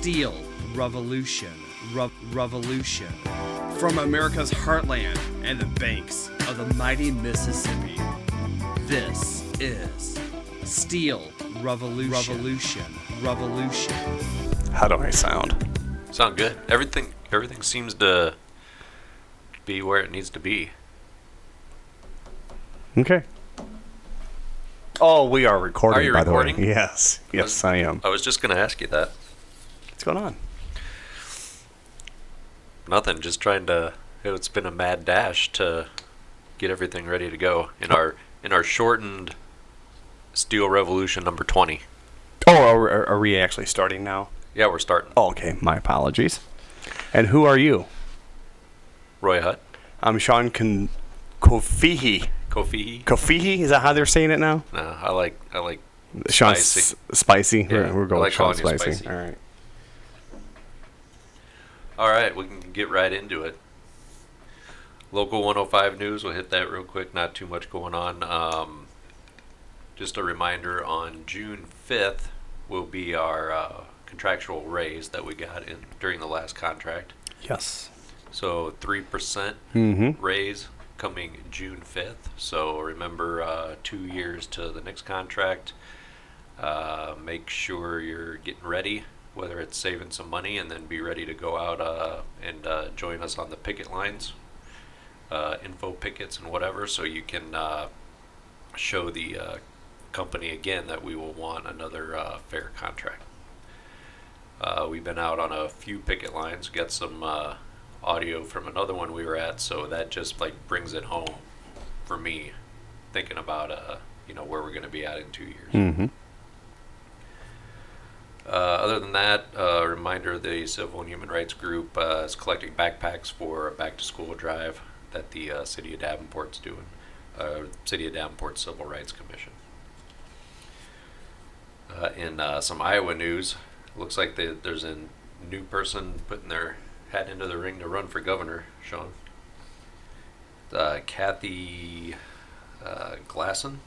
Steel Revolution. Revolution. From America's heartland and the banks of the mighty Mississippi. This is Steel Revolution. Revolution. How do I sound? Sound good. Everything seems to be where it needs to be. Okay. Oh, we are recording, Are you by recording? the way. Yes. Yes, I am. I was just going to ask you that. What's going on? Nothing. Just trying to. It's been a mad dash to get everything ready to go in our shortened Steel Revolution number 20. Oh, are we actually starting now? Yeah, we're starting. Oh, okay. My apologies. And who are you? Roy Hutt. I'm Sean Kofihi. Kofihi? Is that how they're saying it now? No, I like Sean spicy. Spicy. Yeah, we're I going like Sean calling you Spicy. spicy. All right. All right, we can get right into it. Local 105 news, we'll hit that real quick. Not too much going on. Just a reminder, on June 5th will be our contractual raise that we got during the last contract. Yes. So 3% raise coming June 5th. So remember, 2 years to the next contract. Make sure you're getting ready, whether it's saving some money, and then be ready to go out and join us on the picket lines, info pickets and whatever, so you can show the company again that we will want another fair contract. We've been out on a few picket lines, got some audio from another one we were at, so that just like brings it home for me, thinking about where we're going to be at in 2 years. Mm-hmm. Other than that, reminder, the Civil and Human Rights Group is collecting backpacks for a back-to-school drive that the City of Davenport's doing, City of Davenport Civil Rights Commission. In some Iowa news, looks like there's a new person putting their hat into the ring to run for governor, Sean. Kathy Glasson.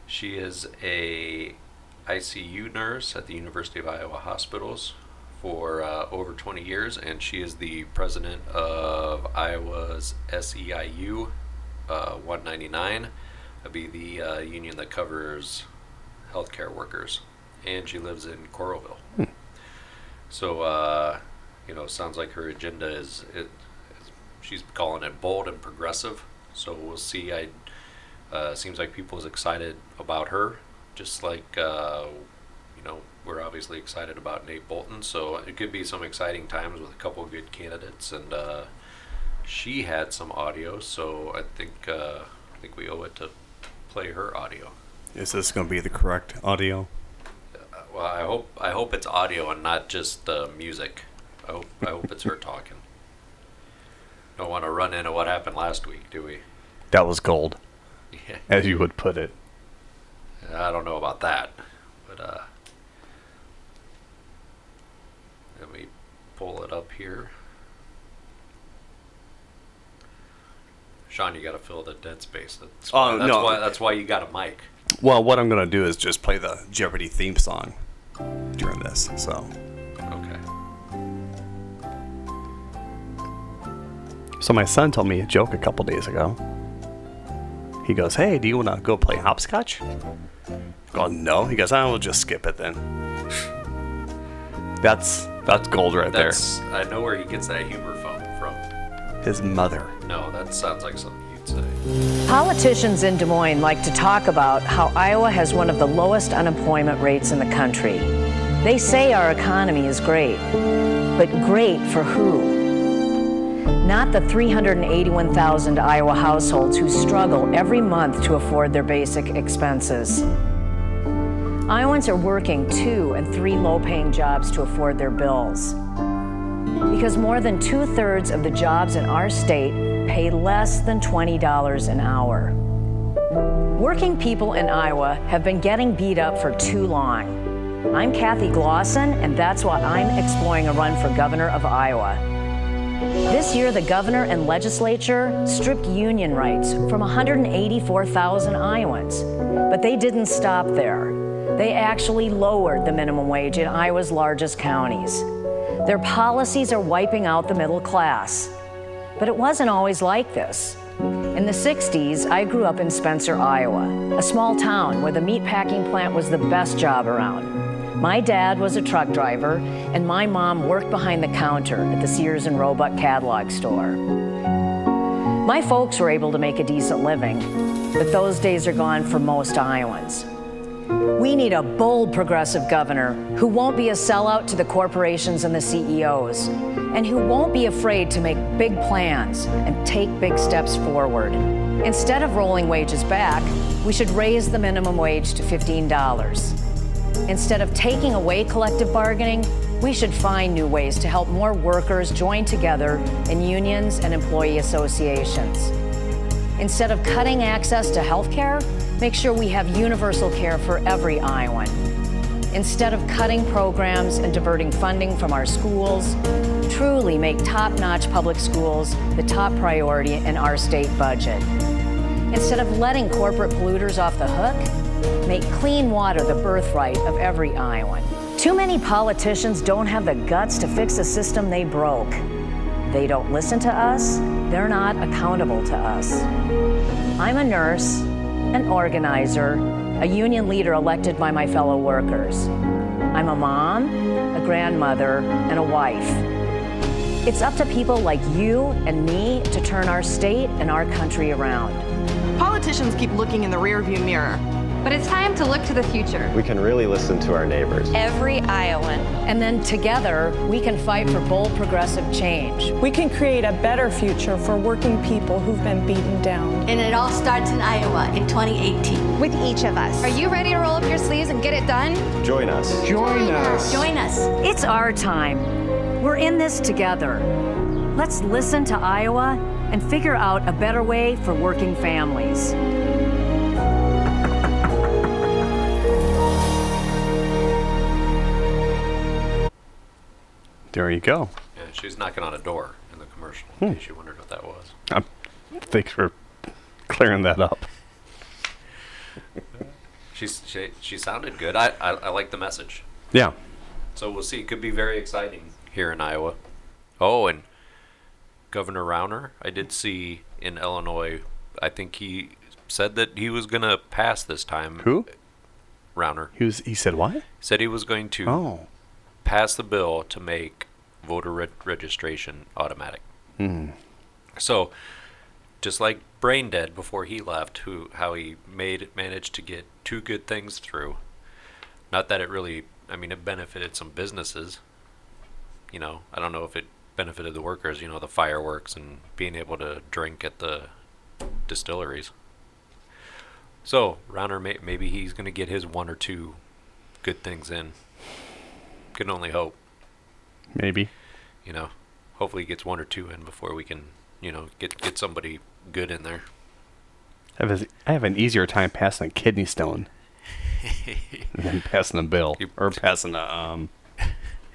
She is a ICU nurse at the University of Iowa Hospitals for over 20 years, and she is the president of Iowa's SEIU 199. That'd be the union that covers healthcare workers, and she lives in Coralville. So, sounds like her agenda she's calling it bold and progressive. So we'll see. Seems like people is excited about her. Just like, we're obviously excited about Nate Bolton, so it could be some exciting times with a couple of good candidates. And she had some audio, so I think we owe it to play her audio. Is this going to be the correct audio? Well, I hope it's audio and not just music. I hope it's her talking. Don't want to run into what happened last week, do we? That was gold, Yeah. as you would put it. I don't know about that, but let me pull it up here. Sean, you got to fill the dead space. That's why you got a mic. Well, what I'm going to do is just play the Jeopardy theme song during this, so. Okay. So my son told me a joke a couple days ago. He goes, "Hey, do you want to go play hopscotch?" I go, "No." He goes, "We'll just skip it then." That's gold right there. I know where he gets that humor from. His mother. No, that sounds like something you'd say. Politicians in Des Moines like to talk about how Iowa has one of the lowest unemployment rates in the country. They say our economy is great, but great for who? Not the 381,000 Iowa households who struggle every month to afford their basic expenses. Iowans are working 2 and 3 low-paying jobs to afford their bills. Because more than 2/3 of the jobs in our state pay less than $20 an hour. Working people in Iowa have been getting beat up for too long. I'm Kathy Glasson, and that's why I'm exploring a run for governor of Iowa. This year, the governor and legislature stripped union rights from 184,000 Iowans. But they didn't stop there. They actually lowered the minimum wage in Iowa's largest counties. Their policies are wiping out the middle class. But it wasn't always like this. In the 60s, I grew up in Spencer, Iowa, a small town where the meatpacking plant was the best job around. My dad was a truck driver, and my mom worked behind the counter at the Sears and Roebuck catalog store. My folks were able to make a decent living, but those days are gone for most Iowans. We need a bold progressive governor who won't be a sellout to the corporations and the CEOs, and who won't be afraid to make big plans and take big steps forward. Instead of rolling wages back, we should raise the minimum wage to $15. Instead of taking away collective bargaining, we should find new ways to help more workers join together in unions and employee associations. Instead of cutting access to health care, make sure we have universal care for every Iowan. Instead of cutting programs and diverting funding from our schools, truly make top-notch public schools the top priority in our state budget. Instead of letting corporate polluters off the hook, make clean water the birthright of every Iowan. Too many politicians don't have the guts to fix a system they broke. They don't listen to us, they're not accountable to us. I'm a nurse, an organizer, a union leader elected by my fellow workers. I'm a mom, a grandmother, and a wife. It's up to people like you and me to turn our state and our country around. Politicians keep looking in the rearview mirror. But it's time to look to the future. We can really listen to our neighbors. Every Iowan. And then together, we can fight for bold progressive change. We can create a better future for working people who've been beaten down. And it all starts in Iowa in 2018. With each of us. Are you ready to roll up your sleeves and get it done? Join us. Join us. Join us. It's our time. We're in this together. Let's listen to Iowa and figure out a better way for working families. There you go. Yeah, she's knocking on a door in the commercial, in case you wondered what that was. Thanks for clearing that up. She sounded good. I like the message. Yeah. So we'll see. It could be very exciting here in Iowa. Oh, and Governor Rauner, I did see in Illinois, I think he said that he was going to pass this time. Who? Rauner. He said what? Said he was going to pass the bill to make voter registration automatic. So, just like Brain Dead before he left, how he managed to get two good things through. Not that it really, it benefited some businesses. I don't know if it benefited the workers, the fireworks and being able to drink at the distilleries. So, Rauner, maybe he's going to get his one or two good things in. Can only hope. Maybe. Hopefully he gets one or two in before we can, get somebody good in there. I have an easier time passing a kidney stone than passing a bill. Or passing a,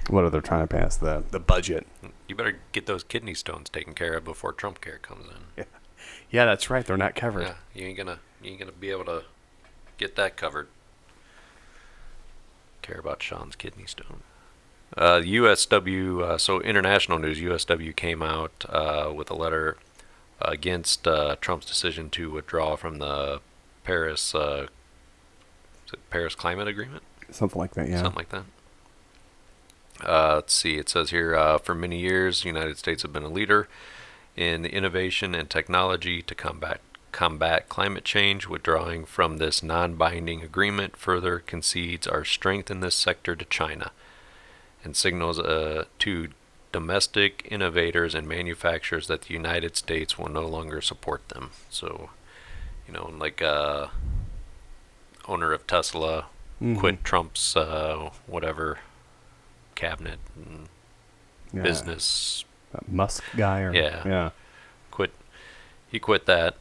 what are they trying to pass? The budget. You better get those kidney stones taken care of before Trump Care comes in. Yeah, that's right. They're not covered. Yeah, you ain't gonna be able to get that covered. Care about Sean's kidney stone. USW, so international news, USW came out with a letter against Trump's decision to withdraw from the Paris Climate Agreement? Something like that, yeah. Something like that. Let's see, it says here, for many years, the United States have been a leader in the innovation and technology to combat climate change. Withdrawing from this non-binding agreement further concedes our strength in this sector to China and signals to domestic innovators and manufacturers that the United States will no longer support them. So, like owner of Tesla quit Trump's whatever cabinet and business Musk guy or he quit that.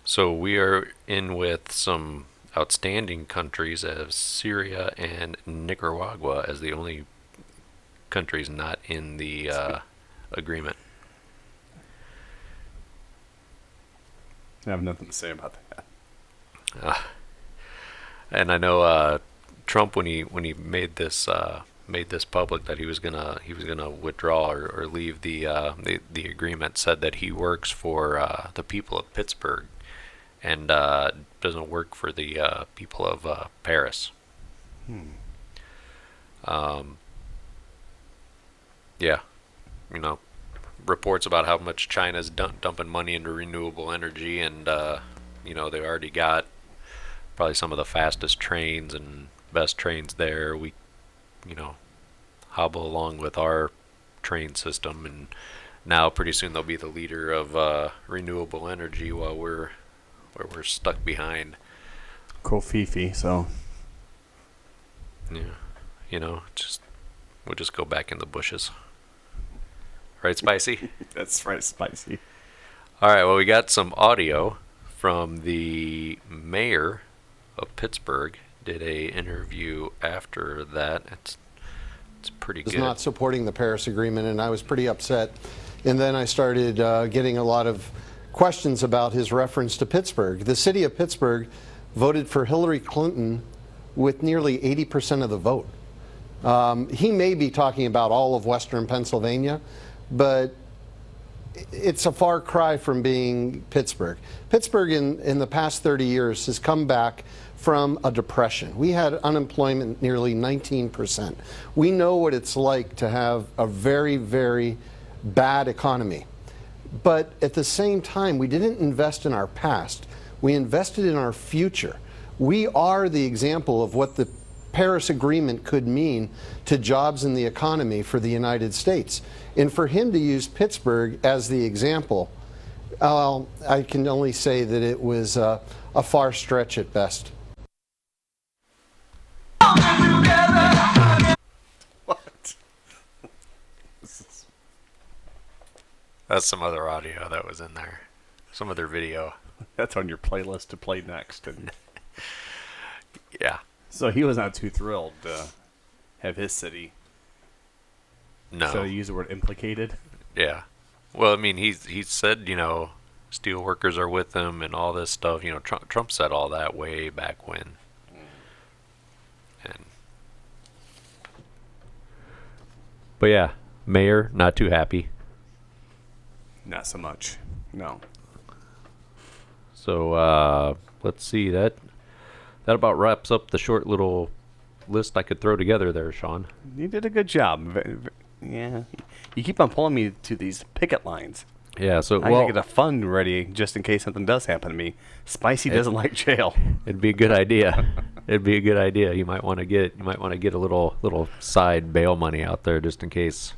So we are in with some outstanding countries as Syria and Nicaragua as the only countries not in the agreement. I have nothing to say about that. And I know Trump, when he made this public that he was gonna withdraw or leave the agreement, said that he works for the people of Pittsburgh and doesn't work for the people of Paris. Yeah, you know, reports about how much China's dumping money into renewable energy, and you know, they already got probably some of the fastest trains and best trains there. We, you know, hobble along with our train system, and now pretty soon they'll be the leader of renewable energy while we're stuck behind. Kofifi, so Yeah, you know, we'll just go back in the bushes. Right, Spicy? That's right, Spicy. All right, well, we got some audio from the mayor of Pittsburgh. Did a interview after that. It's pretty good. Was not supporting the Paris Agreement, and I was pretty upset. And then I started getting a lot of questions about his reference to Pittsburgh. The city of Pittsburgh voted for Hillary Clinton with nearly 80% of the vote. He may be talking about all of Western Pennsylvania, but it's a far cry from being Pittsburgh. Pittsburgh in the past 30 years has come back from a depression. We had unemployment nearly 19%. We know what it's like to have a very, very bad economy. But at the same time, we didn't invest in our past. We invested in our future. We are the example of what the Paris Agreement could mean to jobs in the economy for the United States. And for him to use Pittsburgh as the example, I can only say that it was a far stretch at best. What? That's some other audio that was in there. Some other video. That's on your playlist to play next. And yeah. So he was not too thrilled to have his city. No. So use the word implicated. Yeah. Well, I mean, he said, you know, steel workers are with him and all this stuff. You know, Trump said all that way back when. But yeah, mayor not too happy. Not so much. No. So let's see, that about wraps up the short little list I could throw together there, Sean. You did a good job. Yeah. You keep on pulling me to these picket lines. Yeah, so I gotta get a fund ready just in case something does happen to me. Spicy doesn't like jail. It'd be a good idea. It'd be a good idea. You might want to get a little side bail money out there just in case.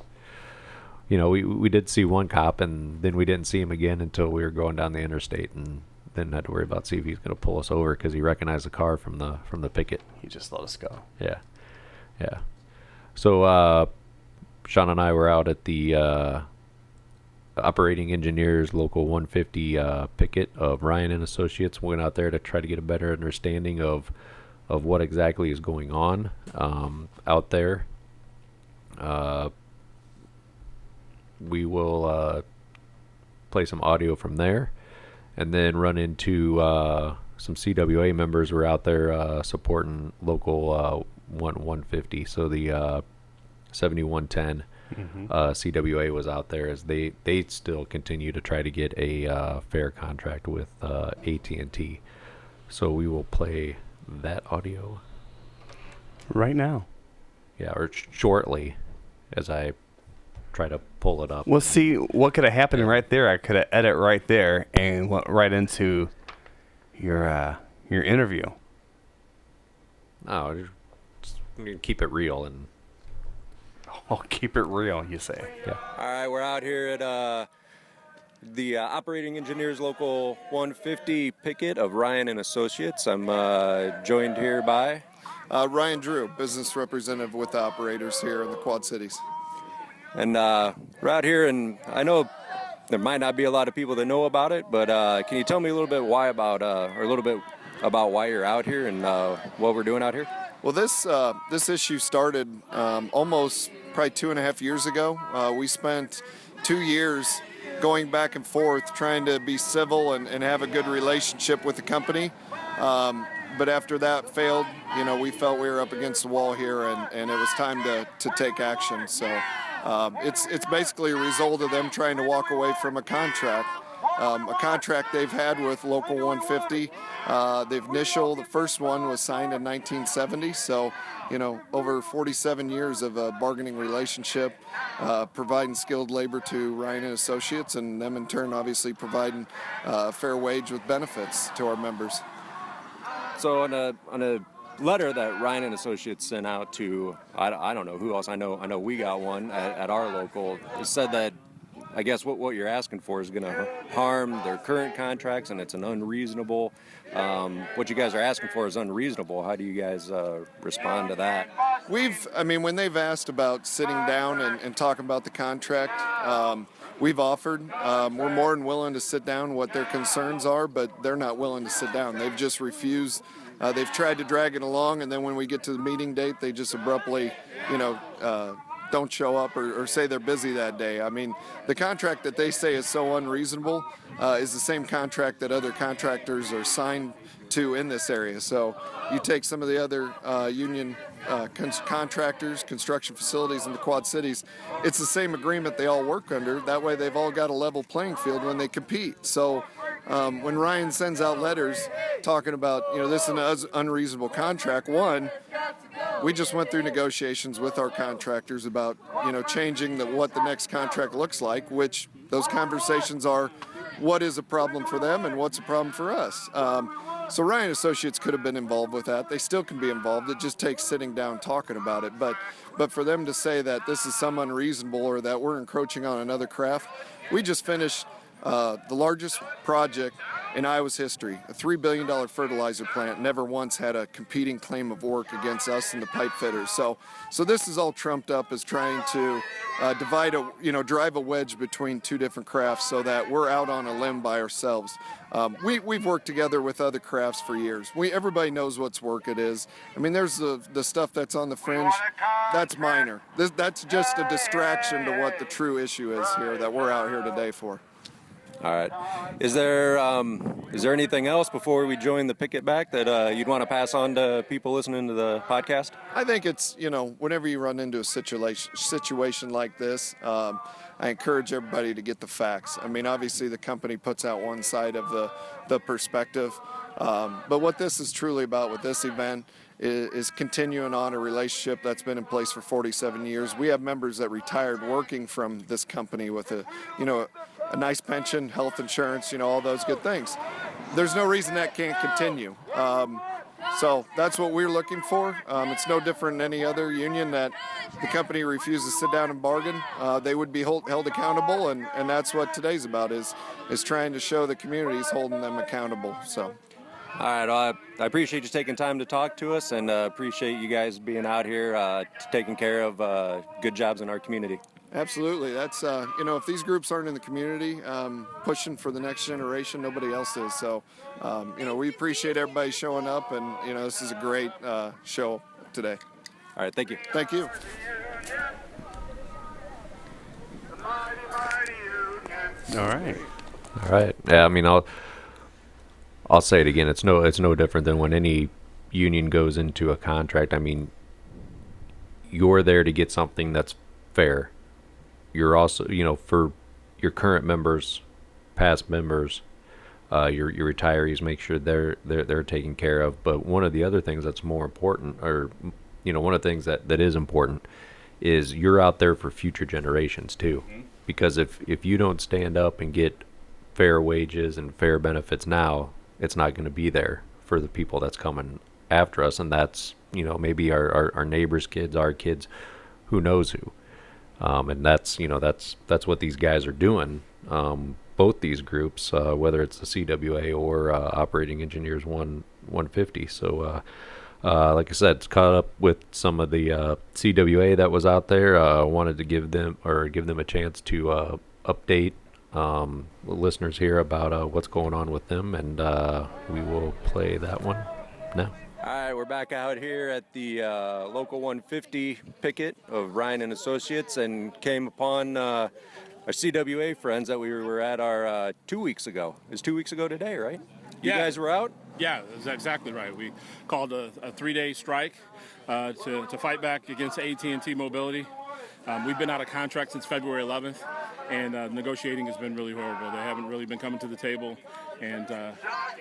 You know, we did see one cop, and then we didn't see him again until we were going down the interstate, and then had to worry about see if he's going to pull us over because he recognized the car from the picket. He just let us go. Yeah. So Sean and I were out at the Operating Engineers Local 150 picket of Ryan and Associates. We went out there to try to get a better understanding of what exactly is going on out there. We will play some audio from there, and then run into some CWA members who are out there supporting local 150. So the 7110 CWA was out there as they still continue to try to get a fair contract with AT&T. So we will play that audio right now. Yeah, or shortly, as I try to pull it up. Well, see, what could have happened right there? I could have edited right there and went right into your interview. No, just keep it real and. I'll keep it real, you say. Yeah. All right, we're out here at the Operating Engineers Local 150 picket of Ryan and Associates. I'm joined here by Ryan Drew, business representative with the operators here in the Quad Cities. And we're out here, and I know there might not be a lot of people that know about it, but can you tell me a little bit why you're out here and what we're doing out here? Well, this issue started almost probably 2.5 years ago. We spent 2 years going back and forth trying to be civil and have a good relationship with the company. but after that failed, we felt we were up against the wall here, and it was time to take action. So it's basically a result of them trying to walk away from a contract they've had with Local 150. The first one was signed in 1970, so over 47 years of a bargaining relationship, providing skilled labor to Ryan and Associates, and them in turn obviously providing a fair wage with benefits to our members. So on a letter that Ryan and Associates sent out to, I don't know who else, I know we got one at our local, it said that I guess what you're asking for is going to harm their current contracts, and it's an unreasonable. What you guys are asking for is unreasonable. How do you guys respond to that? When they've asked about sitting down and talking about the contract, we've offered. We're more than willing to sit down what their concerns are, but they're not willing to sit down. They've just refused. They've tried to drag it along, and then when we get to the meeting date, they just abruptly, don't show up or say they're busy that day. The contract that they say is so unreasonable is the same contract that other contractors are signed to in this area. So you take some of the other union contractors, construction facilities in the Quad Cities, it's the same agreement they all work under. That way they've all got a level playing field when they compete. So when Ryan sends out letters talking about, this is an unreasonable contract, one, we just went through negotiations with our contractors about, changing what the next contract looks like, which those conversations are what is a problem for them and what's a problem for us. So Ryan Associates could have been involved with that. They still can be involved. It just takes sitting down talking about it. But for them to say that this is some unreasonable or that we're encroaching on another craft, we just finished the largest project in Iowa's history, a $3 billion fertilizer plant, never once had a competing claim of work against us and the pipe fitters. So this is all trumped up as trying to drive a wedge between two different crafts so that we're out on a limb by ourselves. We've worked together with other crafts for years. Everybody knows what's work it is. There's the stuff that's on the fringe, that's minor. That's just a distraction to what the true issue is here that we're out here today for. All right. Is there anything else before we join the picket back that you'd want to pass on to people listening to the podcast? I think it's, whenever you run into a situation like this, I encourage everybody to get the facts. Obviously the company puts out one side of the perspective, but what this is truly about with this event is continuing on a relationship that's been in place for 47 years. We have members that retired working from this company with a nice pension, health insurance, all those good things. There's no reason that can't continue. So that's what we're looking for. It's no different than any other union that the company refuses to sit down and bargain. They would be held accountable, and that's what today's about, is trying to show the communities holding them accountable. So. All right, I appreciate you taking time to talk to us, and appreciate you guys being out here taking care of good jobs in our community. Absolutely. That's, if these groups aren't in the community pushing for the next generation, nobody else is. So, we appreciate everybody showing up, and, this is a great show today. All right, thank you. Thank you. All right. Yeah, I'll say it again. It's no different than when any union goes into a contract. You're there to get something that's fair. You're also, for your current members, past members, your retirees, make sure they're taken care of. But one of the other things that's more important, or one of the things that is important, is you're out there for future generations too. Mm-hmm. Because if you don't stand up and get fair wages and fair benefits now, it's not going to be there for the people that's coming after us, and that's maybe our neighbors' kids, our kids, who knows who, and that's what these guys are doing. Both these groups, whether it's the CWA or Operating Engineers 150. So, like I said, it's caught up with some of the CWA that was out there. Wanted to give them a chance to update listeners here about what's going on with them, and we will play that one now. All right, we're back out here at the Local 150 picket of Ryan and Associates, and came upon our CWA friends that we were at our 2 weeks ago. It was 2 weeks ago today, right? You guys were out? Yeah, that's exactly right. We called a 3-day strike to fight back against AT&T Mobility. We've been out of contract since February 11th, and negotiating has been really horrible. They haven't really been coming to the table, and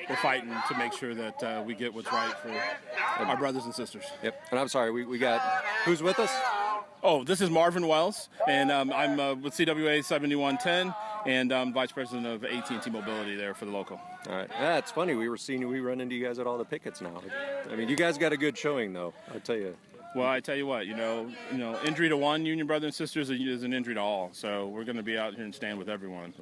we're fighting to make sure that we get what's right for our brothers and sisters. Yep. And I'm sorry, we got, who's with us? Oh, this is Marvin Wells, and I'm with CWA 7110, and I'm Vice President of AT&T Mobility there for the local. All right. Yeah, it's funny. We run into you guys at all the pickets now. I mean, you guys got a good showing, though, I tell you. Well, I tell you what, injury to one union brother and sister is an injury to all. So we're going to be out here and stand with everyone.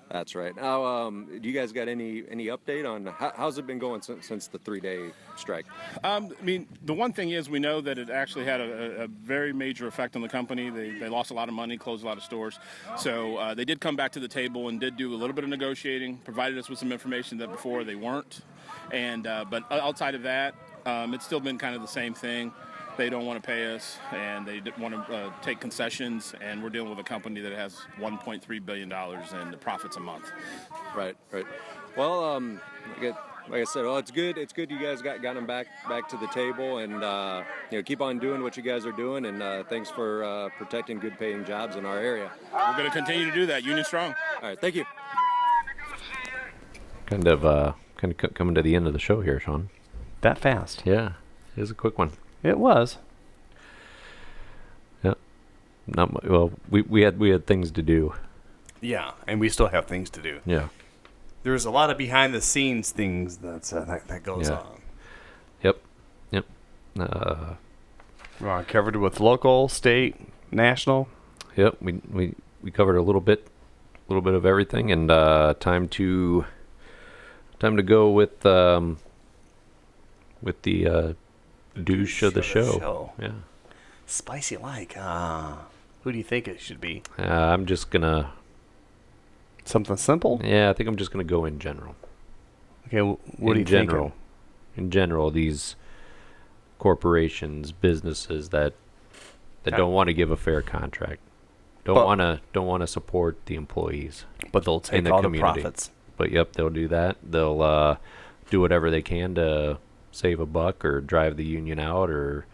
That's right. Now, do you guys got any update on how's it been going since the 3-day strike? I mean, the one thing is we know that it actually had a very major effect on the company. They lost a lot of money, closed a lot of stores. So they did come back to the table and did do a little bit of negotiating, provided us with some information that before they weren't. And but outside of that, it's still been kind of the same thing. They don't want to pay us, and they want to take concessions, and we're dealing with a company that has $1.3 billion in profits a month. Right. Well, like I said, well, it's good. It's good you guys got them back to the table, and keep on doing what you guys are doing, and thanks for protecting good-paying jobs in our area. We're going to continue to do that. Union strong. All right. Thank you. Kind of coming to the end of the show here, Sean. That fast? Yeah, it was a quick one. It was. Yeah. We had things to do. Yeah, and we still have things to do. Yeah. There's a lot of behind the scenes things that goes on. Yep. Covered with local, state, national. Yep. We covered a little bit of everything, and time to go with the douche of the show. Yeah. Spicy like. Who do you think it should be? I'm just gonna. Something simple? Yeah, I think I'm just gonna go in general. Okay, what do you think? In general, these corporations, businesses that don't want to give a fair contract, don't want to support the employees, but they'll take all the profits. But they'll do that. They'll do whatever they can to save a buck or drive the union out or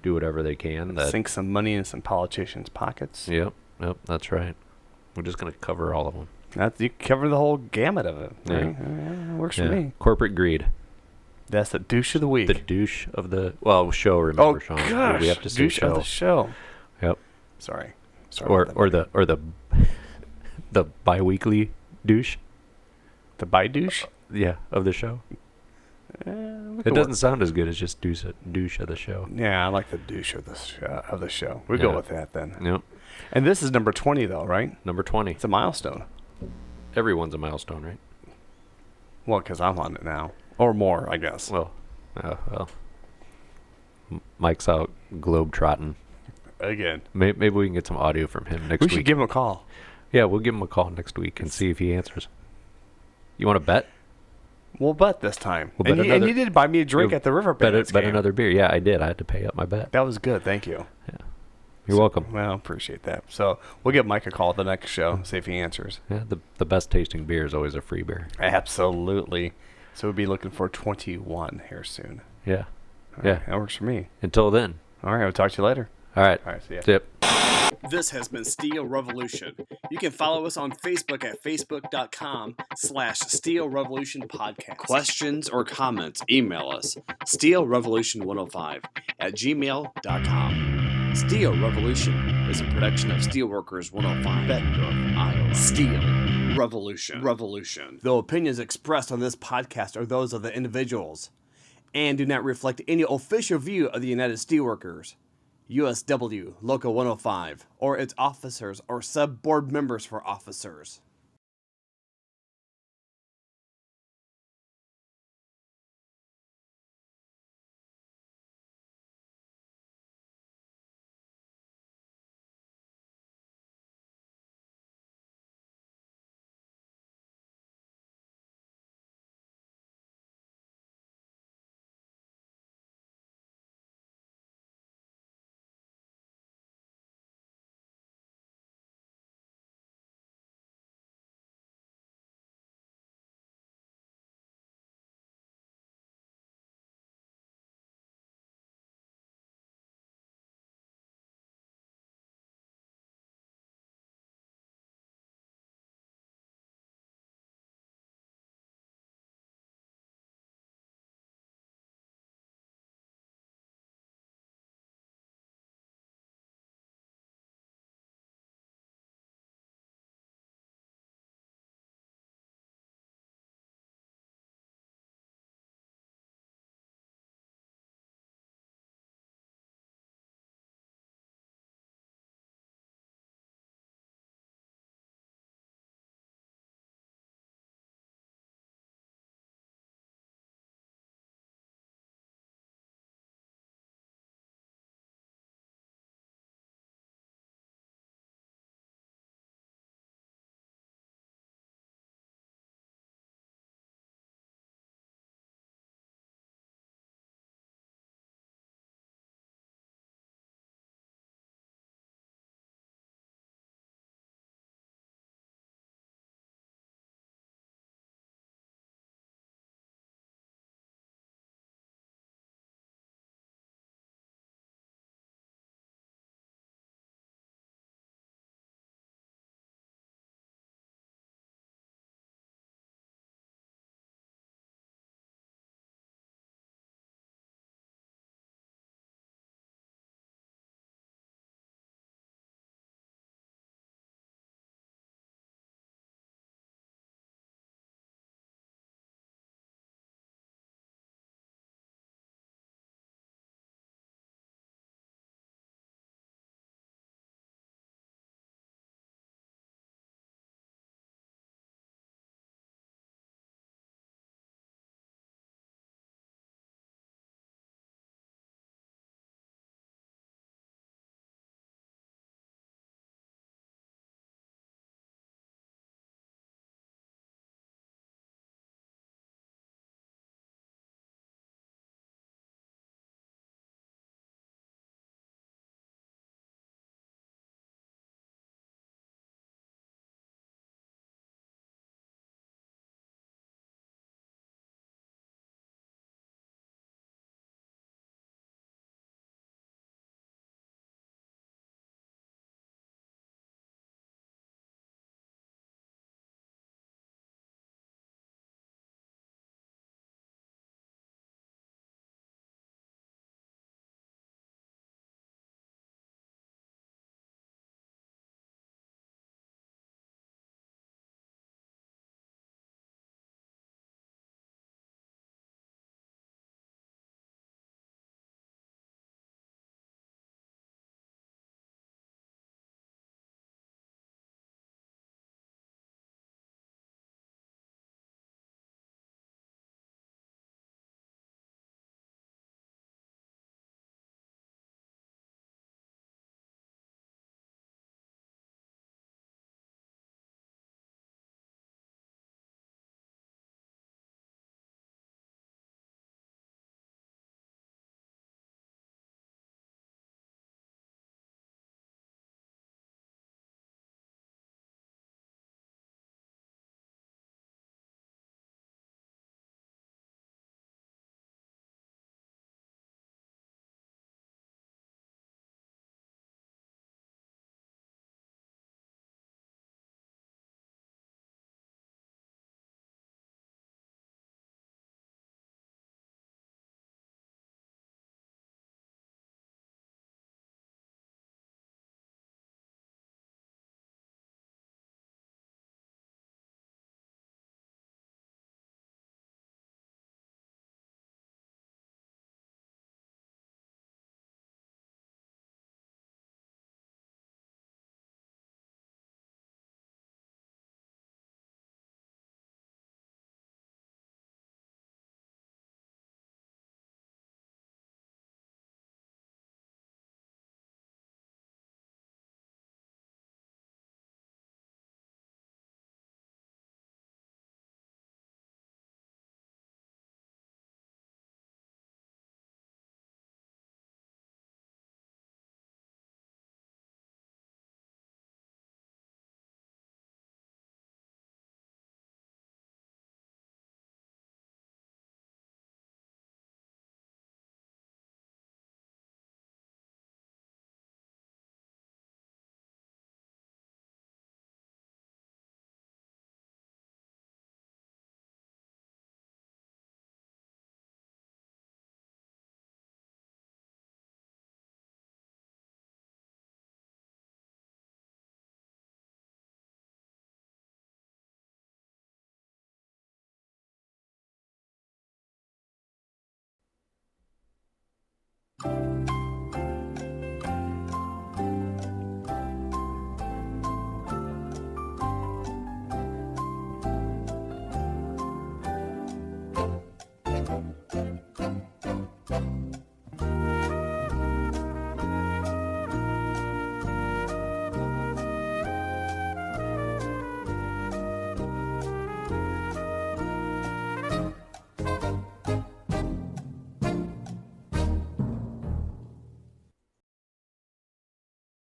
do whatever they can. Sink some money in some politicians' pockets. Yep, that's right. We're just going to cover all of them. You cover the whole gamut of it. Right? Yeah. Works for me. Corporate greed. That's the douche of the week. The douche of the show. Remember, Sean? Gosh, we have to say douche of the show. Yep. Sorry. Or the bi-weekly douche. The bi-douche. Yeah, of the show. It doesn't sound as good as just douche of the show. Yeah, I like the douche of the show. We'll go with that then. Yep. And this is number 20 though, right? Number 20. It's a milestone. Everyone's a milestone, right? Well, because I'm on it now. Or more, I guess. Well. Mike's out globe-trotting. Again. Maybe we can get some audio from him next week. We should give him a call. Yeah, we'll give him a call next week and see if he answers. You want to bet? We'll bet this time. And you did buy me a drink at the River Bandits bet another beer. Yeah, I did. I had to pay up my bet. That was good. Thank you. Yeah. You're welcome. Well, appreciate that. So we'll give Mike a call at the next show, see if he answers. Yeah, the best tasting beer is always a free beer. Absolutely. So we'll be looking for 21 here soon. Yeah. Right, that works for me. Until then. All right, I'll talk to you later. All right. See ya. Yep. This has been Steel Revolution. You can follow us on Facebook at facebook.com/Steel Revolution Podcast. Questions or comments, email us steelrevolution105@gmail.com. Steel Revolution is a production of Steelworkers 105, Bettendorf, Iowa. Steel Revolution. The opinions expressed on this podcast are those of the individuals and do not reflect any official view of the United Steelworkers, USW Local 105, or its officers or sub-board members for officers.